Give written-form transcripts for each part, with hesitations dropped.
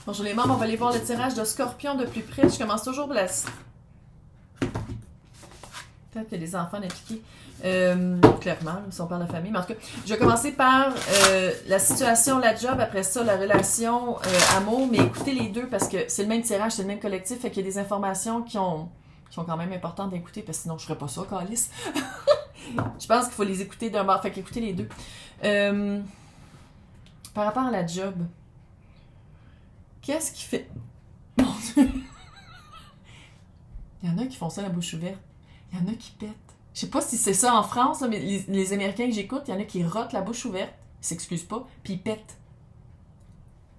Bonjour les membres, on va aller voir le tirage de Scorpion de plus près. Je commence toujours par la... Peut-être qu'il y a des enfants impliqués. Clairement, si on parle de famille. Mais en tout cas, je vais commencer par la situation, la job, après ça, la relation, amour. Mais écoutez les deux parce que c'est le même tirage, c'est le même collectif. Fait qu'il y a des informations qui sont quand même importantes d'écouter parce que sinon je ferais pas ça, Calice. Je pense qu'il faut les écouter d'un bord. Fait qu'écoutez les deux. Par rapport à la job, qu'est-ce qui fait... Mon Dieu! Il y en a qui font ça la bouche ouverte. Il y en a qui pètent. Je sais pas si c'est ça en France, là, mais les Américains que j'écoute, il y en a qui rotent la bouche ouverte, ils s'excusent pas, puis ils pètent.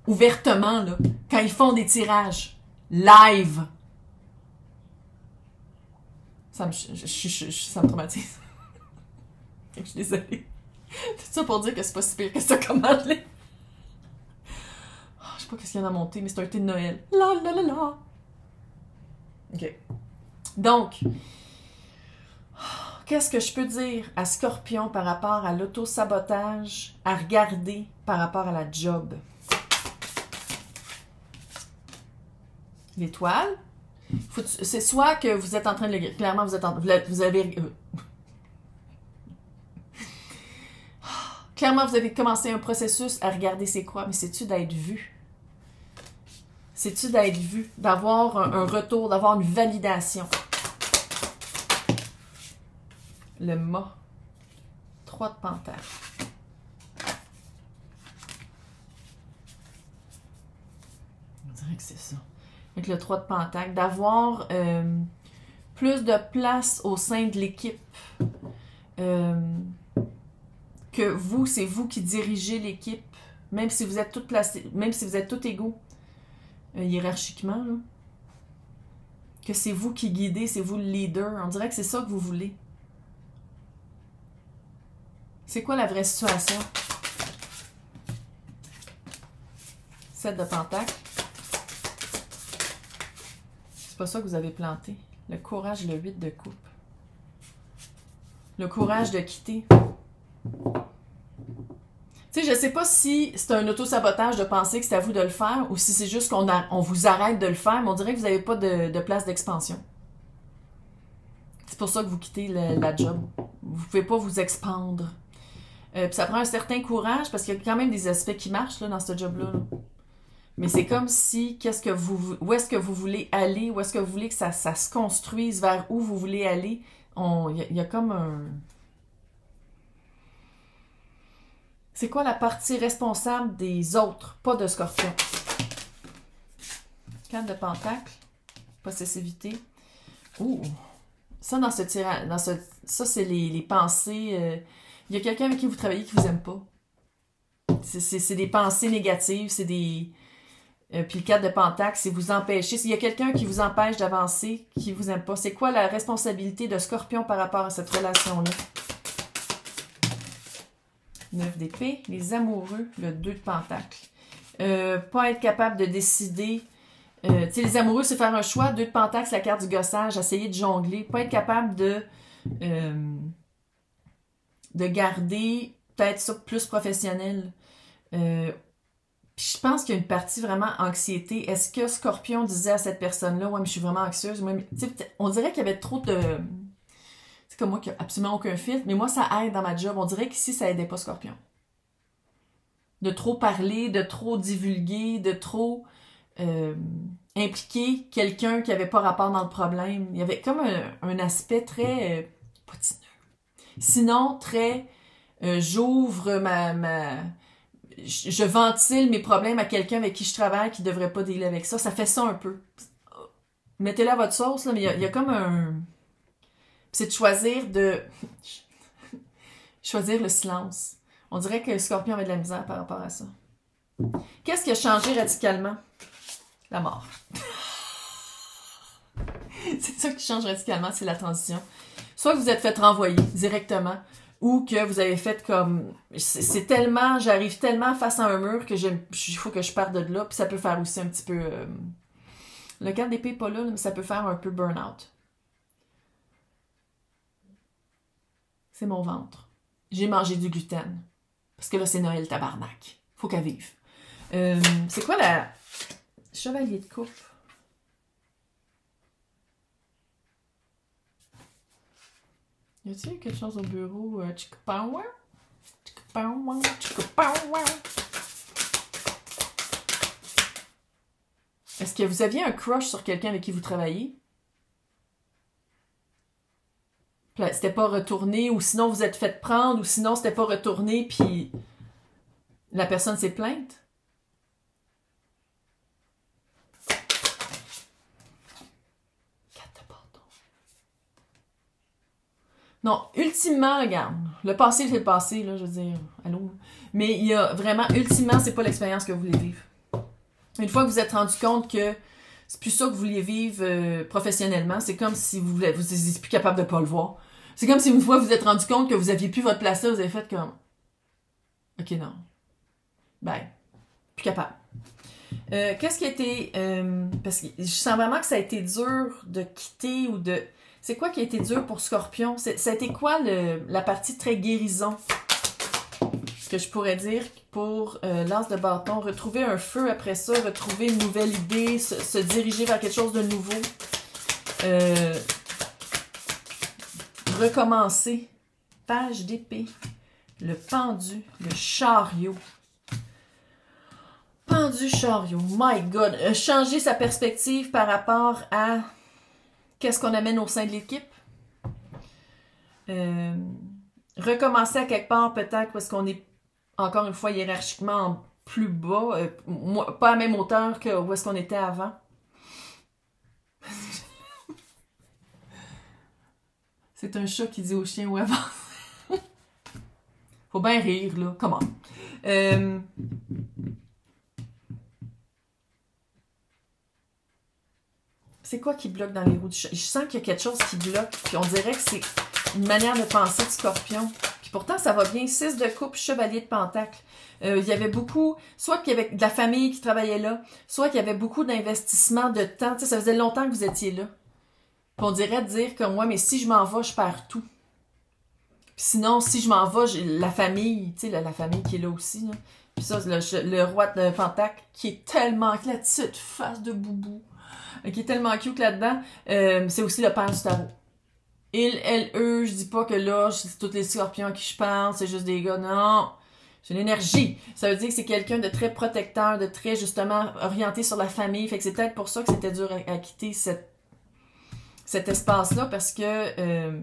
Ouvertement, là. Quand ils font des tirages. Live. Ça me traumatise. Je suis désolée. Tout ça pour dire que c'est pas si pire que ça comme je sais pas qu'est-ce qu'il y en a monté, mais c'est un thé de Noël. La la la la. OK. Donc, qu'est-ce que je peux dire à Scorpion par rapport à l'auto-sabotage, à regarder par rapport à la job? L'étoile. C'est soit que vous êtes en train de le... Clairement, vous avez... Clairement, vous avez commencé un processus à regarder c'est quoi, mais c'est-tu d'être vu? C'est-tu d'être vu? D'avoir un retour, d'avoir une validation? Le mât. 3 de pentacles. On dirait que c'est ça. Avec le 3 de pentacles. D'avoir plus de place au sein de l'équipe. Que vous, c'est vous qui dirigez l'équipe. Même si vous êtes toutes placés, même si vous êtes tous égaux. Hiérarchiquement, là. Que c'est vous qui guidez, c'est vous le leader. On dirait que c'est ça que vous voulez. C'est quoi la vraie situation? 7 de pentacles. C'est pas ça que vous avez planté. Le courage, le 8 de coupe. Le courage de quitter. Tu sais, je sais pas si c'est un auto-sabotage de penser que c'est à vous de le faire ou si c'est juste qu'on vous arrête de le faire, mais on dirait que vous n'avez pas de place d'expansion. C'est pour ça que vous quittez la job. Vous pouvez pas vous expandre. Puis ça prend un certain courage parce qu'il y a quand même des aspects qui marchent là, dans ce job-là. Là. Mais c'est comme si, où est-ce que vous voulez aller, où est-ce que vous voulez que ça se construise, vers où vous voulez aller. Il y a comme un... C'est quoi la partie responsable des autres, pas de Scorpion? 4 de pentacles. Possessivité. Ouh! Ça, dans ce tirage, ça, c'est les pensées. Il y a quelqu'un avec qui vous travaillez qui vous aime pas. C'est des pensées négatives, c'est des... puis le 4 de pentacles, c'est vous empêcher. S'il y a quelqu'un qui vous empêche d'avancer, qui vous aime pas, c'est quoi la responsabilité de Scorpion par rapport à cette relation-là? 9 d'épée, les amoureux, le 2 de pentacles. Pas être capable de décider. Tu sais, les amoureux, c'est faire un choix. 2 de pentacles, c'est la carte du gossage, essayer de jongler. Pas être capable de garder peut-être ça plus professionnel. Puis je pense qu'il y a une partie vraiment anxiété. Est-ce que Scorpion disait à cette personne-là, ouais, mais je suis vraiment anxieuse. On dirait qu'il y avait trop de... C'est comme moi qui n'ai absolument aucun filtre, mais moi, ça aide dans ma job. On dirait qu'ici, ça aidait pas Scorpion. De trop parler, de trop divulguer, de trop impliquer quelqu'un qui n'avait pas rapport dans le problème. Il y avait comme un aspect très potineux. Sinon, très j'ouvre je ventile mes problèmes à quelqu'un avec qui je travaille qui ne devrait pas dealer avec ça. Ça fait ça un peu. Mettez-le à votre sauce, là, mais il y a comme un... C'est de choisir le silence. On dirait que Scorpion avait de la misère par rapport à ça. Qu'est-ce qui a changé radicalement? La mort. C'est ça qui change radicalement, c'est la transition. Soit que vous êtes fait renvoyer directement, ou que vous avez fait comme... C'est tellement... J'arrive tellement face à un mur que il faut que je parte de là, puis ça peut faire aussi un petit peu... Le 4 d'épée n'est pas là, mais ça peut faire un peu burn-out. C'est mon ventre. J'ai mangé du gluten. Parce que là, c'est Noël, tabarnak. Faut qu'elle vive. C'est quoi Chevalier de coupe. Y a-t-il quelque chose au bureau? Est-ce que vous aviez un crush sur quelqu'un avec qui vous travaillez? C'était pas retourné, ou sinon vous êtes fait prendre, ou sinon c'était pas retourné, puis la personne s'est plainte? Non, ultimement, regarde, le passé, c'est le passé, là, je veux dire, allô? Mais il y a vraiment, ultimement, c'est pas l'expérience que vous voulez vivre. Une fois que vous êtes rendu compte que c'est plus ça que vous vouliez vivre professionnellement, c'est comme si vous étiez plus capable de pas le voir. C'est comme si une fois vous êtes rendu compte que vous aviez plus votre place là, vous avez fait comme, ok, non. Bye. Plus capable. Qu'est-ce qui a été... parce que je sens vraiment que ça a été dur de quitter ou de... C'est quoi qui a été dur pour Scorpion? Ça a été quoi la partie très guérison? Que je pourrais dire pour l'as de bâton. Retrouver un feu après ça, retrouver une nouvelle idée, se diriger vers quelque chose de nouveau. Recommencer. Page d'épée. Le pendu. Le chariot. Pendu chariot. My God. Changer sa perspective par rapport à qu'est-ce qu'on amène au sein de l'équipe. Recommencer à quelque part peut-être parce qu'on est encore une fois hiérarchiquement plus bas. Pas à même hauteur que où est-ce qu'on était avant. C'est un chat qui dit au chien où avant. Faut bien rire, là. Comment? C'est quoi qui bloque dans les roues du chat? Je sens qu'il y a quelque chose qui bloque, puis on dirait que c'est une manière de penser de Scorpion. Puis pourtant, ça va bien. 6 de coupe, chevalier de pentacle. Il y avait beaucoup, soit qu'il y avait de la famille qui travaillait là, soit qu'il y avait beaucoup d'investissement de temps. Tu sais, ça faisait longtemps que vous étiez là. Puis on dirait de dire comme, ouais, mais si je m'en vais, je perds tout. Puis sinon, si je m'en vais, j'ai la famille, tu sais, la famille qui est là aussi. Là. Puis ça, le roi de pentacle qui est tellement, avec la petite face de boubou, qui est tellement cute là-dedans, c'est aussi le père du tarot. Il, elle, eux, je dis pas que là, c'est tous les scorpions à qui je pense, c'est juste des gars, non. C'est l'énergie. Ça veut dire que c'est quelqu'un de très protecteur, de très, justement, orienté sur la famille. Fait que c'est peut-être pour ça que c'était dur à quitter cet espace-là, parce que,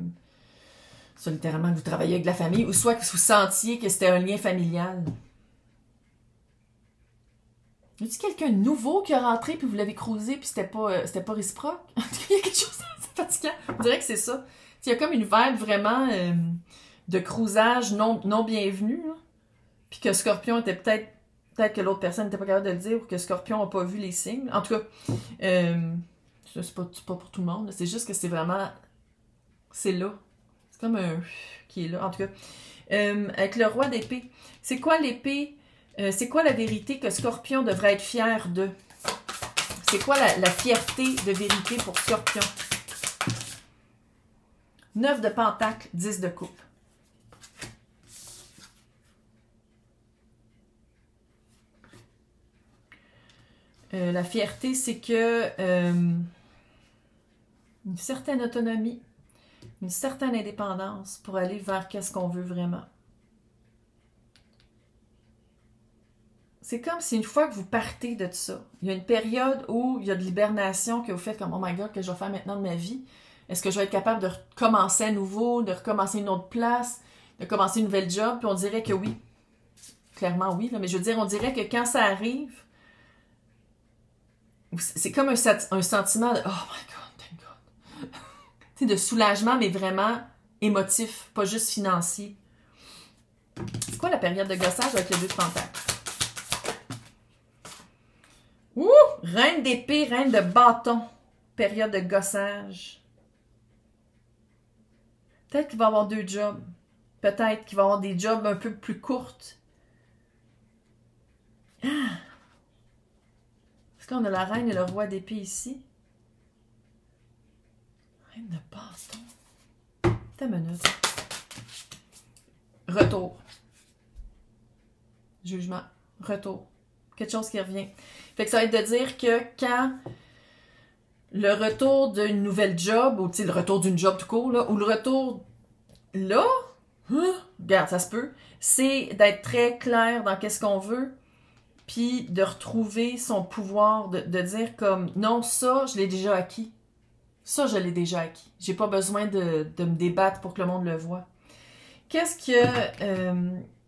ça, littéralement, que vous travaillez avec la famille, ou soit que vous sentiez que c'était un lien familial. Y a-t-il quelqu'un de nouveau qui a rentré, puis vous l'avez croisé, puis c'était pas réciproque? Il y a quelque chose de fatigant. On dirait que c'est ça. Il y a comme une vibe vraiment de crousage non bienvenu, là. Puis que Scorpion était peut-être que l'autre personne n'était pas capable de le dire, ou que Scorpion n'a pas vu les signes. En tout cas, c'est pas pour tout le monde. C'est juste que c'est vraiment... C'est là. C'est comme un... qui est là. En tout cas, avec le roi d'épée. C'est quoi l'épée? C'est quoi la vérité que Scorpion devrait être fier de? C'est quoi la fierté de vérité pour Scorpion? 9 de pentacle, 10 de coupe. La fierté, c'est que une certaine autonomie, une certaine indépendance pour aller vers qu'est-ce qu'on veut vraiment. C'est comme si une fois que vous partez de tout ça, il y a une période où il y a de l'hibernation que vous faites comme « Oh my God, que je vais faire maintenant de ma vie? Est-ce que je vais être capable de recommencer à nouveau, de recommencer une autre place, de commencer une nouvelle job? » Puis on dirait que oui. Clairement oui, là, mais je veux dire, on dirait que quand ça arrive, c'est comme un sentiment de « Oh my God, thank God! » Tu sais, de soulagement, mais vraiment émotif, pas juste financier. C'est quoi la période de gossage avec le 2 de pentacle? Ouh! Reine d'épée, reine de bâton. Période de gossage. Peut-être qu'il va avoir 2 jobs. Peut-être qu'il va avoir des jobs un peu plus courtes. Ah! Est-ce qu'on a la reine et le roi d'épée ici? Reine de bâton. T'as une minute. Retour. Jugement. Retour. quelque chose qui revient. Fait que ça va être de dire que quand le retour d'une nouvelle job, ou le retour d'une job tout court, là, ou le retour là, regarde, ça se peut, c'est d'être très clair dans qu'est-ce qu'on veut, puis de retrouver son pouvoir, de dire comme, non, ça, je l'ai déjà acquis. Ça, je l'ai déjà acquis. J'ai pas besoin de me débattre pour que le monde le voie. Qu'est-ce que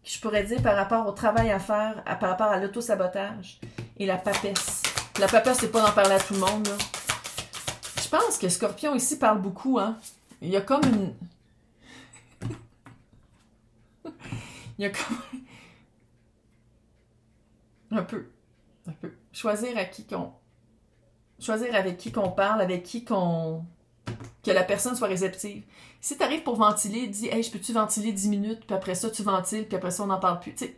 je pourrais dire par rapport au travail à faire, par rapport à l'auto-sabotage et la papesse? La papesse, c'est pas d'en parler à tout le monde, là. Je pense que Scorpion ici parle beaucoup, hein. Il y a comme une... Il y a comme... Un peu. Choisir avec qui qu'on parle, avec qui qu'on... Que la personne soit réceptive. Si t'arrives pour ventiler, dis « Hey, je peux-tu ventiler 10 minutes? » Puis après ça, tu ventiles, puis après ça, on n'en parle plus. Tu sais,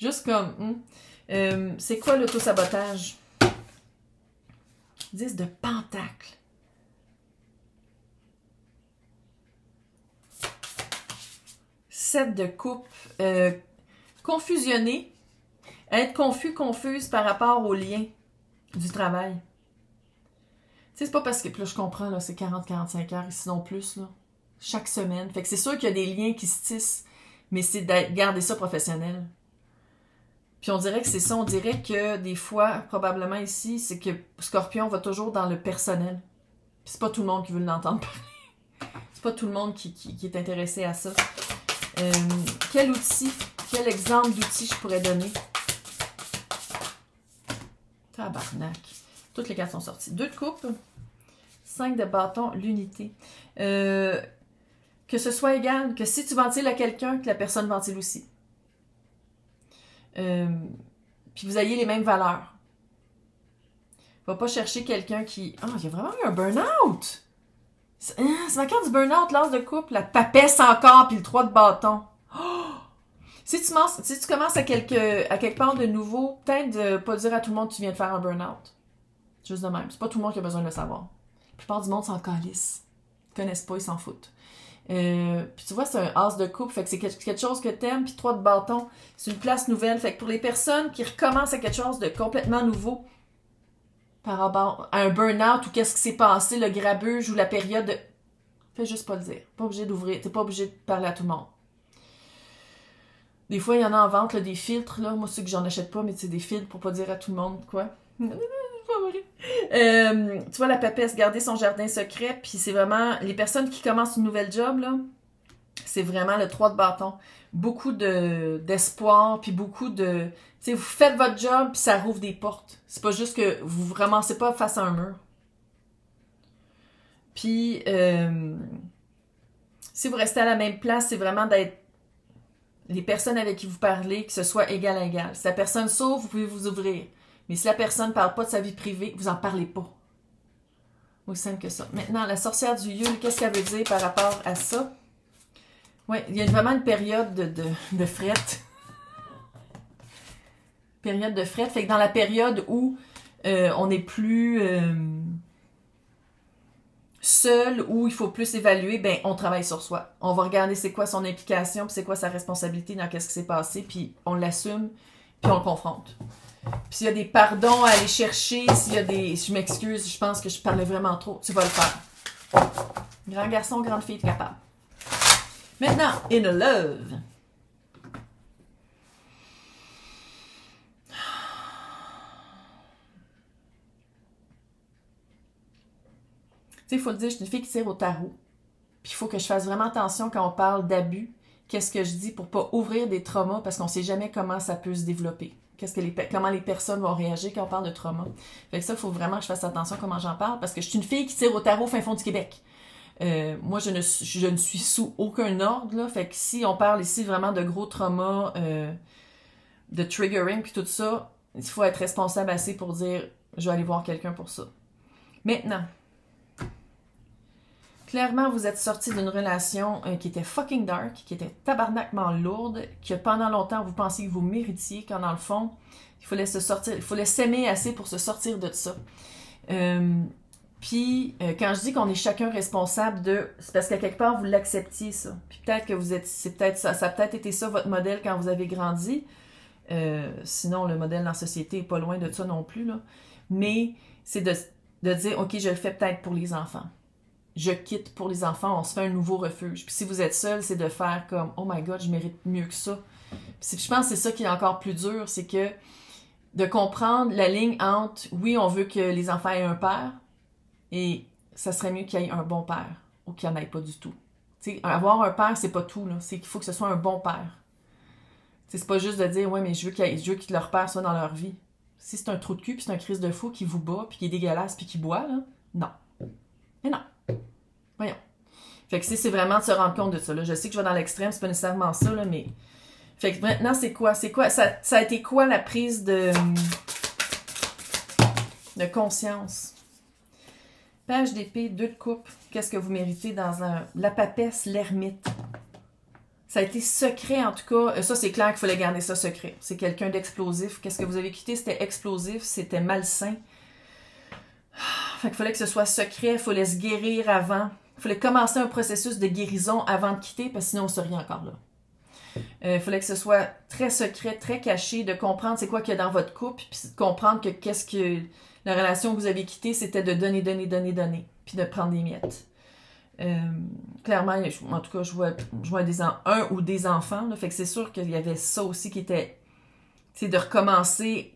juste comme... c'est quoi l'auto-sabotage? 10 de pentacle. De coupe, confusionner, être confus, confuse par rapport au lien du travail. Tu sais, c'est pas parce que, puis là je comprends, là, c'est 40-45 heures, ici non plus, là, chaque semaine. Fait que c'est sûr qu'il y a des liens qui se tissent, mais c'est de garder ça professionnel. Puis on dirait que c'est ça, on dirait que des fois, probablement ici, c'est que Scorpion va toujours dans le personnel. Puis c'est pas tout le monde qui veut l'entendre parler. C'est pas tout le monde qui est intéressé à ça. Quel outil, quel exemple d'outil je pourrais donner? Tabarnak. Toutes les cartes sont sorties. 2 de coupe, 5 de bâton, l'unité. Que ce soit égal, que si tu ventiles à quelqu'un, que la personne ventile aussi. Puis vous ayez les mêmes valeurs. Va pas chercher quelqu'un qui... Ah, il y a vraiment eu un burn-out! C'est ma carte du burn-out, l'as de couple, la papesse encore, puis le 3 de bâton. Oh! Si tu commences à quelque part de nouveau, peut-être de pas dire à tout le monde que tu viens de faire un burn-out. Juste de même. C'est pas tout le monde qui a besoin de le savoir. La plupart du monde s'en calisse. Ils connaissent pas, ils s'en foutent. Puis tu vois, c'est un as de couple, fait que c'est quelque chose que t'aimes, puis 3 de bâton, c'est une place nouvelle. Fait que pour les personnes qui recommencent à quelque chose de complètement nouveau, par rapport à un burn-out ou qu'est-ce qui s'est passé, le grabuge ou la période de... Fais juste pas le dire. Pas obligé d'ouvrir. T'es pas obligé de parler à tout le monde. Des fois, il y en a en vente, là, des filtres. Là. Moi, c'est que j'en achète pas, mais c'est des filtres pour pas dire à tout le monde quoi. Tu vois, la papesse, garder son jardin secret, puis c'est vraiment... Les personnes qui commencent une nouvelle job, là, c'est vraiment le 3 de bâton. Beaucoup d'espoir, puis beaucoup de... Tu sais, vous faites votre job, puis ça rouvre des portes. C'est pas juste que vous vous ramassez pas face à un mur. Puis, si vous restez à la même place, c'est vraiment d'être les personnes avec qui vous parlez, que ce soit égal à égal. Si la personne s'ouvre, vous pouvez vous ouvrir. Mais si la personne ne parle pas de sa vie privée, vous en parlez pas. Aussi simple que ça. Maintenant, la sorcière du Yule, qu'est-ce qu'elle veut dire par rapport à ça? Oui, il y a vraiment une période de frette. Période de frette. Fait que dans la période où on n'est plus seul, où il faut plus évaluer, ben on travaille sur soi. On va regarder c'est quoi son implication, puis c'est quoi sa responsabilité dans qu'est-ce qui s'est passé, puis on l'assume, puis on le confronte. Puis s'il y a des pardons à aller chercher, s'il y a des... Je m'excuse, je pense que je parlais vraiment trop. Tu vas le faire. Grand garçon, grande fille, capable. Maintenant, in love. Tu sais, il faut le dire, je suis une fille qui tire au tarot. Puis il faut que je fasse vraiment attention quand on parle d'abus. Qu'est-ce que je dis pour pas ouvrir des traumas parce qu'on sait jamais comment ça peut se développer. Comment les personnes vont réagir quand on parle de trauma. Fait que ça, il faut vraiment que je fasse attention comment j'en parle parce que je suis une fille qui tire au tarot fin fond du Québec. Moi, je ne suis sous aucun ordre, là. Fait que si on parle ici vraiment de gros traumas, de triggering puis tout ça, il faut être responsable assez pour dire je vais aller voir quelqu'un pour ça. Maintenant, clairement, vous êtes sorti d'une relation qui était fucking dark, qui était tabarnakement lourde, que pendant longtemps, vous pensiez que vous méritiez, quand dans le fond, il fallait se sortir, il fallait s'aimer assez pour se sortir de ça. Puis, quand je dis qu'on est chacun responsable de... C'est parce qu'à quelque part, vous l'acceptiez, ça. Puis peut-être que vous êtes... Ça a peut-être été ça, votre modèle, quand vous avez grandi. Sinon, le modèle dans la société n'est pas loin de ça non plus, là. Mais c'est de dire, OK, je le fais peut-être pour les enfants. Je quitte pour les enfants, on se fait un nouveau refuge. Puis si vous êtes seul, c'est de faire comme, oh my God, je mérite mieux que ça. Puis je pense que c'est ça qui est encore plus dur, c'est que de comprendre la ligne entre, oui, on veut que les enfants aient un père, et ça serait mieux qu'il y ait un bon père, ou qu'il n'y en ait pas du tout. T'sais, avoir un père, c'est pas tout, là. C'est qu'il faut que ce soit un bon père. C'est pas juste de dire, ouais, mais je veux que leur père soit dans leur vie. Si c'est un trou de cul, puis c'est un crise de fou qui vous bat, puis qui est dégueulasse, puis qui boit, là, non. Mais non. Voyons. Fait que c'est vraiment de se rendre compte de ça, là. Je sais que je vais dans l'extrême, c'est pas nécessairement ça, là, mais... Fait que maintenant, c'est quoi? Ça a été quoi la prise de conscience? Page d'épée, 2 de coupe. Qu'est-ce que vous méritez dans la papesse, l'ermite? Ça a été secret, en tout cas. Ça, c'est clair qu'il fallait garder ça secret. C'est quelqu'un d'explosif. Qu'est-ce que vous avez quitté? C'était explosif, c'était malsain. Fait qu'il fallait que ce soit secret, il fallait se guérir avant. Il fallait commencer un processus de guérison avant de quitter, parce que sinon, on serait encore là. Il fallait que ce soit très secret, très caché, de comprendre c'est quoi qu'il y a dans votre couple, puis de comprendre que la relation que vous avez quittée, c'était de donner, puis de prendre des miettes. Clairement, en tout cas, je vois un ou des enfants, là, fait que c'est sûr qu'il y avait ça aussi qui était, de recommencer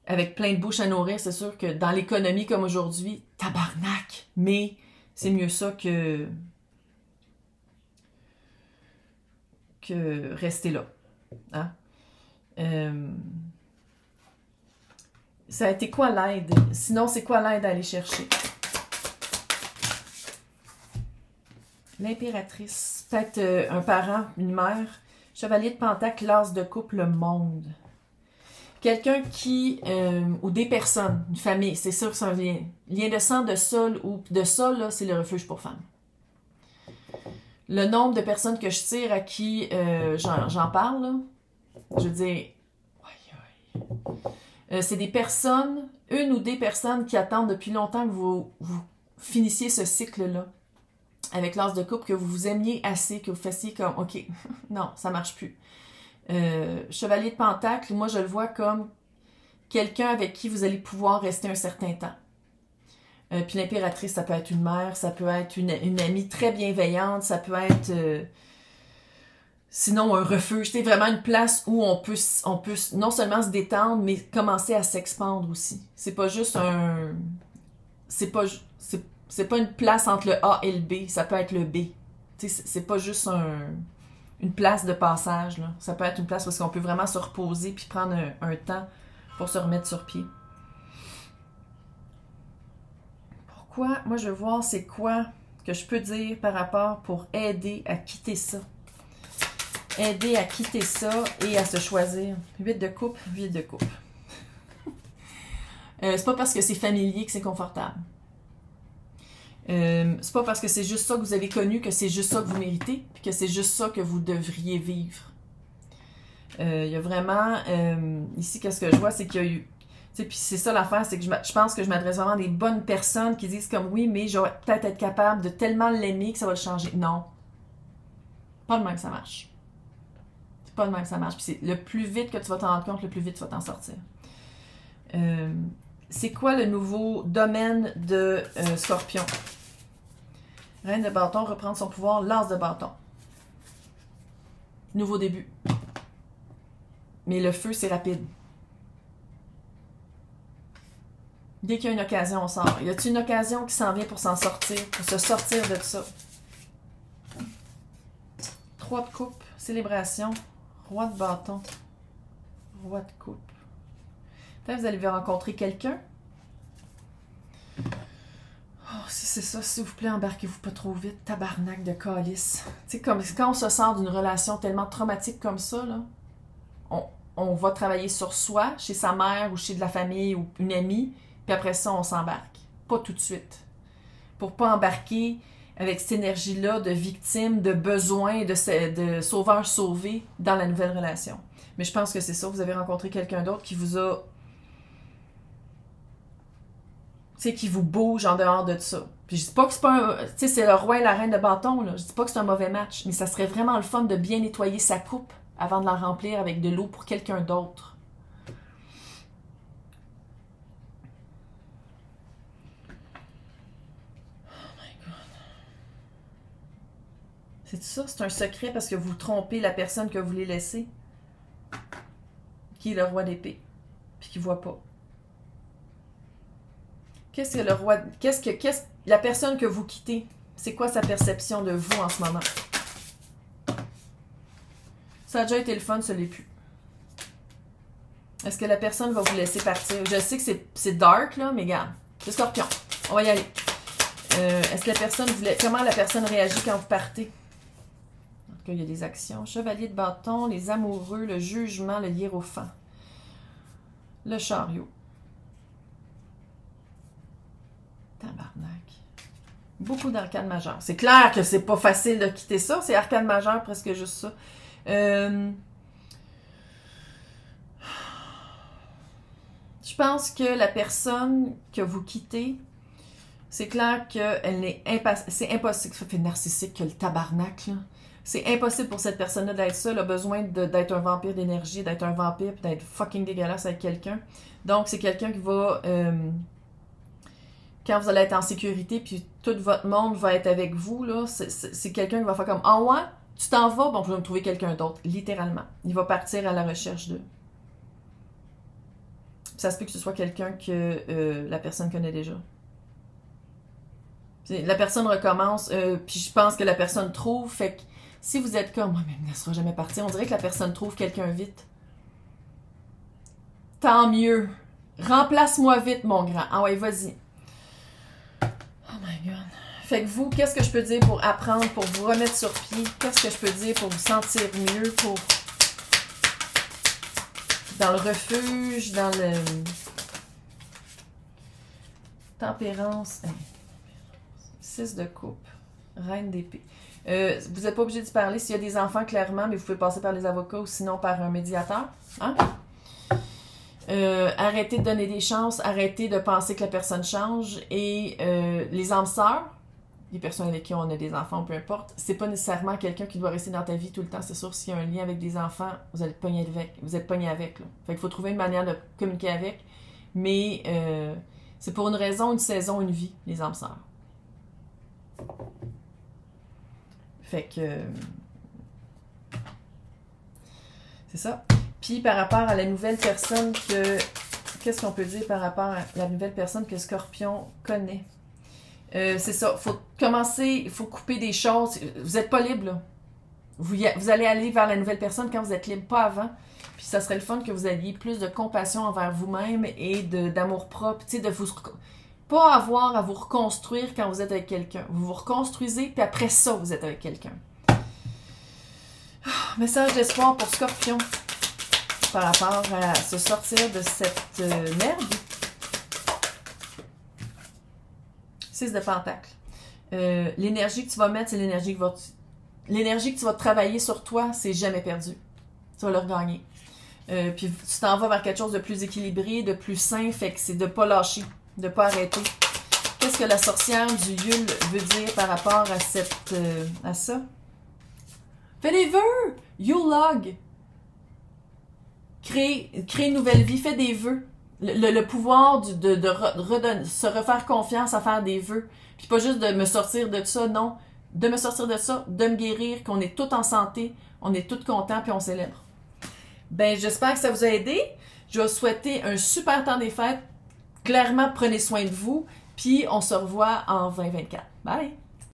avec plein de bouches à nourrir. C'est sûr que dans l'économie comme aujourd'hui, tabarnak, mais c'est mieux ça que rester là. Hein? Ça a été quoi l'aide? Sinon, c'est quoi l'aide à aller chercher? L'impératrice. Peut-être un parent, une mère. Chevalier de Pentacle, l'as de coupe, le monde. Quelqu'un qui... ou des personnes, une famille, c'est sûr que c'est un lien. Lien de sang, de sol, ou de sol, là, c'est le refuge pour femmes. Le nombre de personnes que je tire à qui j'en parle, là, je veux dire, c'est des personnes, une ou des personnes qui attendent depuis longtemps que vous finissiez ce cycle-là avec l'as de coupe, que vous vous aimiez assez, que vous fassiez comme, OK, non, ça marche plus. Chevalier de Pentacle, moi je le vois comme quelqu'un avec qui vous allez pouvoir rester un certain temps. Puis l'impératrice, ça peut être une mère, ça peut être une amie très bienveillante, ça peut être sinon un refuge. C'est vraiment une place où on peut non seulement se détendre, mais commencer à s'expandre aussi. C'est pas juste un... C'est pas une place entre le A et le B, ça peut être le B. C'est pas juste une place de passage, là. Ça peut être une place où on peut vraiment se reposer puis prendre un temps pour se remettre sur pied. Moi, je veux voir c'est quoi que je peux dire par rapport pour aider à quitter ça. Aider à quitter ça et à se choisir. 8 de coupe, 8 de coupe. C'est pas parce que c'est familier que c'est confortable. C'est pas parce que c'est juste ça que vous avez connu que c'est juste ça que vous méritez, puis que c'est juste ça que vous devriez vivre. Il y a vraiment... ici, qu'est-ce que je vois, c'est qu'il y a eu... Puis c'est ça l'affaire, c'est que je pense que je m'adresse vraiment à des bonnes personnes qui disent comme oui, mais je vais peut-être être capable de tellement l'aimer que ça va le changer. Non. Pas de même que ça marche. C'est pas de même que ça marche. Puis le plus vite que tu vas t'en rendre compte, le plus vite tu vas t'en sortir. C'est quoi le nouveau domaine de Scorpion? Reine de bâton, reprendre son pouvoir, l'as de bâton. Nouveau début. Mais le feu, c'est rapide. Dès qu'il y a une occasion, on sort. Y a-t-il une occasion qui s'en vient pour s'en sortir, pour se sortir de ça? 3 de coupe, célébration, roi de bâton, roi de coupe. Peut-être que vous allez rencontrer quelqu'un. Oh, si c'est ça, s'il vous plaît, embarquez-vous pas trop vite. Tabarnak de calice. Tu sais, comme quand on se sort d'une relation tellement traumatique comme ça, là, on va travailler sur soi, chez sa mère ou chez de la famille ou une amie, puis après ça, on s'embarque. Pas tout de suite. Pour pas embarquer avec cette énergie-là de victime, de besoin, de sauveur sauvé dans la nouvelle relation. Mais je pense que c'est ça. Vous avez rencontré quelqu'un d'autre qui vous a... Tu sais, qui vous bouge en dehors de ça. Puis je dis pas que c'est pas un... Tu sais, c'est le roi et la reine de bâton, là. Je dis pas que c'est un mauvais match, mais ça serait vraiment le fun de bien nettoyer sa coupe avant de la remplir avec de l'eau pour quelqu'un d'autre. C'est ça? C'est un secret parce que vous trompez la personne que vous voulez laisser. Qui est le roi d'épée. Puis qui ne voit pas. Qu'est-ce que le roi... la personne que vous quittez, c'est quoi sa perception de vous en ce moment? Ça a déjà été le fun, ça l'est plus. Est-ce que la personne va vous laisser partir? Je sais que c'est dark, là, mais regarde. Le scorpion. On va y aller. Est-ce que la personne voulait... Comment la personne réagit quand vous partez? En tout cas, il y a des actions. Chevalier de bâton, les amoureux, le jugement, le hiérophant. Le chariot. Tabarnak. Beaucoup d'arcades majeures. C'est clair que c'est pas facile de quitter ça. C'est arcade majeure, presque juste ça. Je pense que la personne que vous quittez, c'est clair qu'elle est c'est impossible. Ça fait narcissique que le tabarnak, là. C'est impossible pour cette personne-là d'être ça. Elle a besoin d'être un vampire d'énergie, d'être un vampire, puis d'être fucking dégueulasse avec quelqu'un. Donc, c'est quelqu'un qui va... quand vous allez être en sécurité, puis tout votre monde va être avec vous, là, c'est quelqu'un qui va faire comme « Ah ouais, tu t'en vas, bon, je vais me trouver quelqu'un d'autre. » Littéralement. Il va partir à la recherche d'eux. Ça se peut que ce soit quelqu'un que la personne connaît déjà. La personne recommence, puis je pense que la personne trouve, fait que si vous êtes comme, mais elle ne sera jamais partie, on dirait que la personne trouve quelqu'un vite. Tant mieux. Remplace-moi vite, mon grand. Ah ouais, vas-y. Oh my God. Fait que vous, qu'est-ce que je peux dire pour apprendre, pour vous remettre sur pied? Qu'est-ce que je peux dire pour vous sentir mieux, pour... Dans le refuge, dans le... Tempérance. 6 de coupe. Reine d'épée. Vous n'êtes pas obligé d'y parler s'il y a des enfants, clairement, mais vous pouvez passer par les avocats ou sinon par un médiateur. Hein? Arrêtez de donner des chances, arrêtez de penser que la personne change. Et les âmes sœurs, les personnes avec qui on a des enfants, peu importe, c'est pas nécessairement quelqu'un qui doit rester dans ta vie tout le temps. C'est sûr, s'il y a un lien avec des enfants, vous allez pogner avec. Vous êtes pogné avec. Là. Fait qu'il faut trouver une manière de communiquer avec. Mais c'est pour une raison, une saison, une vie, les âmes sœurs. Fait que... c'est ça. Puis par rapport à la nouvelle personne que... Qu'est-ce qu'on peut dire par rapport à la nouvelle personne que Scorpion connaît? C'est ça. Faut commencer, il faut couper des choses. Vous n'êtes pas libre, là. Vous allez aller vers la nouvelle personne quand vous êtes libre, pas avant. Puis ça serait le fun que vous ayez plus de compassion envers vous-même et d'amour propre. Tu sais, de vous... Pas avoir à vous reconstruire quand vous êtes avec quelqu'un. Vous vous reconstruisez, puis après ça, vous êtes avec quelqu'un. Message d'espoir pour Scorpion par rapport à se sortir de cette merde. 6 de Pentacle. L'énergie que tu vas mettre, c'est l'énergie que va... L'énergie que tu vas travailler sur toi, c'est jamais perdu. Tu vas le regagner. Puis tu t'en vas vers quelque chose de plus équilibré, de plus sain, fait que c'est de pas lâcher. De ne pas arrêter. Qu'est-ce que la sorcière du Yule veut dire par rapport à cette à ça? Fais des vœux! Yule log! Crée une nouvelle vie, fais des vœux. Le pouvoir de se refaire confiance à faire des vœux. Puis pas juste de me sortir de ça, non. De me sortir de ça, de me guérir, qu'on est tous en santé, on est tous contents, puis on célèbre. Ben, j'espère que ça vous a aidé. Je vais vous souhaiter un super temps des fêtes. Clairement, prenez soin de vous, puis on se revoit en 2024. Bye!